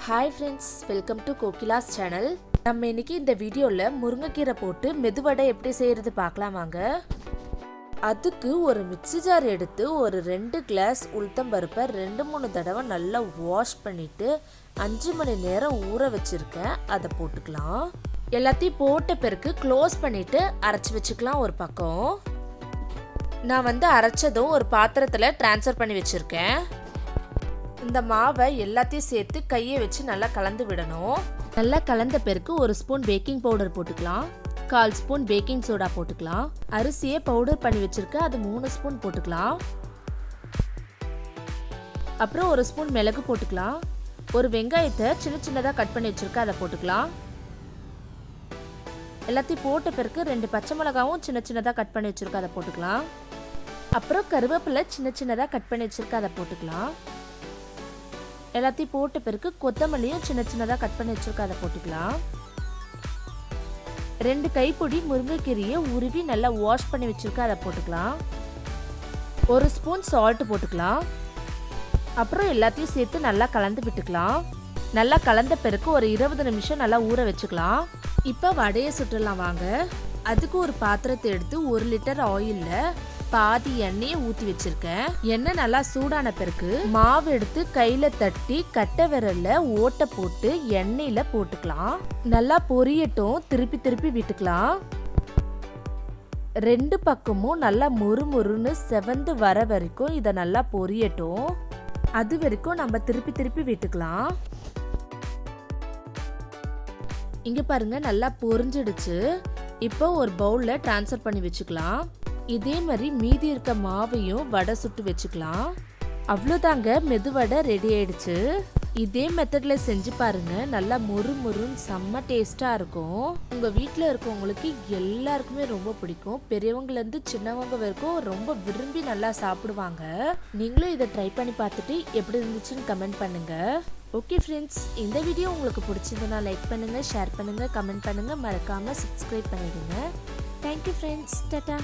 Hi friends, welcome to Kokila's channel. நம்ம இன்னைக்கு இந்த வீடியோல முருங்கைக்கீரை போட்டு மெதுவடை எப்படி செய்யறது பார்க்கலாம் வாங்க. அதுக்கு ஒரு மிக்ஸி ஜார் எடுத்து ஒரு 2 கிளாஸ் உளுத்தம் பருப்பை 2-3 தடவை நல்லா வாஷ் பண்ணிட்டு 5 மணி நேரம் ஊற வச்சிருக்கேன். அதை போட்டுக்கலாம். எல்லாத்தையும் போட்ட பிறகு க்ளோஸ் பண்ணிட்டு அரைச்சு வச்சுக்கலாம் ஒரு பக்கம். நான் அரைச்சதும் ஒரு பாத்திரத்துல ட்ரான்ஸ்ஃபர் பண்ணி வச்சிருக்கேன். இந்த மாவை எல்லாத்தையும் சேர்த்து கையை வச்சு நல்லா கலந்து விடணும். நல்லா கலந்த பிறகு ஒரு ஸ்பூன் பேக்கிங் பவுடர் போட்டுக்கலாம். 1/4 ஸ்பூன் பேக்கிங் சோடா போட்டுக்கலாம். அரிசியை பவுடர் பண்ணி வச்சிருக்க அது 3 ஸ்பூன் போட்டுக்கலாம். அப்புறம் ஒரு ஸ்பூன் மிளகு போட்டுக்கலாம். ஒரு வெங்காயத்தை சின்ன சின்னதாக கட் பண்ணி வச்சிருக்க அதை போட்டுக்கலாம். எல்லாத்தையும் போட்ட பிறகு 2 பச்சை மிளகாவும் சின்ன சின்னதாக கட் பண்ணி வச்சிருக்க அதை போட்டுக்கலாம். அப்புறம் கருவேப்பிலை சின்ன சின்னதாக கட் பண்ணி வச்சிருக்க அதை போட்டுக்கலாம். எல்லாத்தையும் போட்ட பிறகு கொத்தமல்லியும் சின்ன சின்னதாக கட் பண்ணி வச்சிருக்க அதை போட்டுக்கலாம். 2 கைப்பிடி முருங்கைக்கீரையை உருவி நல்லா வாஷ் பண்ணி வச்சிருக்க அதை போட்டுக்கலாம். ஒரு ஸ்பூன் சால்ட் போட்டுக்கலாம். அப்புறம் எல்லாத்தையும் சேர்த்து நல்லா கலந்து விட்டுக்கலாம். நல்லா கலந்த பிறகு ஒரு 20 நிமிஷம் நல்லா ஊற வச்சுக்கலாம். இப்போ வடையை சுற்றலாம் வாங்க. அதுக்கு ஒரு பாத்திரத்தை எடுத்து 1 லிட்டர் ஆயிலில் பாதி எண்ணெயை ஊற்றி வச்சிருக்கேன். எண்ணெய் நல்லா சூடான பிறகு மாவு எடுத்து கையில தட்டி கட்டை விரல்ல ஓட்டை போட்டு எண்ணெயில போட்டுக்கலாம். நல்லா பொரியட்டும். திருப்பி திருப்பி விட்டுக்கலாம். 2 பக்கமும் நல்லா மொறுமொறுன்னு செவந்து வர வரைக்கும் இதை நல்லா பொரியட்டும். அது வரைக்கும் நம்ம திருப்பி திருப்பி விட்டுக்கலாம். இங்க பாருங்க நல்லா பொரிஞ்சிடுச்சு. இப்போ ஒரு பவுல்ல ட்ரான்ஸ்ஃபர் பண்ணி வச்சுக்கலாம். இதே மாதிரி மீதி இருக்க மாவையும் வடை சுட்டு வச்சுக்கலாம். அவ்வளோதாங்க, மெதுவடை ரெடி ஆயிடுச்சு. இதே மெத்தட்ல செஞ்சு பாருங்க. நல்லா மொறுமொறுன்னு செம்ம டேஸ்டா இருக்கும். உங்க வீட்டில் இருக்கவங்களுக்கு எல்லாருக்குமே ரொம்ப பிடிக்கும். பெரியவங்கலேருந்து சின்னவங்க வரைக்கும் ரொம்ப விரும்பி நல்லா சாப்பிடுவாங்க. நீங்களும் இதை ட்ரை பண்ணி பார்த்துட்டு எப்படி இருந்துச்சுன்னு கமெண்ட் பண்ணுங்க. ஓகே ஃப்ரெண்ட்ஸ், இந்த வீடியோ உங்களுக்கு பிடிச்சதுன்னா லைக் பண்ணுங்க, ஷேர் பண்ணுங்க, கமெண்ட் பண்ணுங்க, மறக்காம சப்ஸ்கிரைப் பண்ணிடுங்க. Thank you friends, Tata.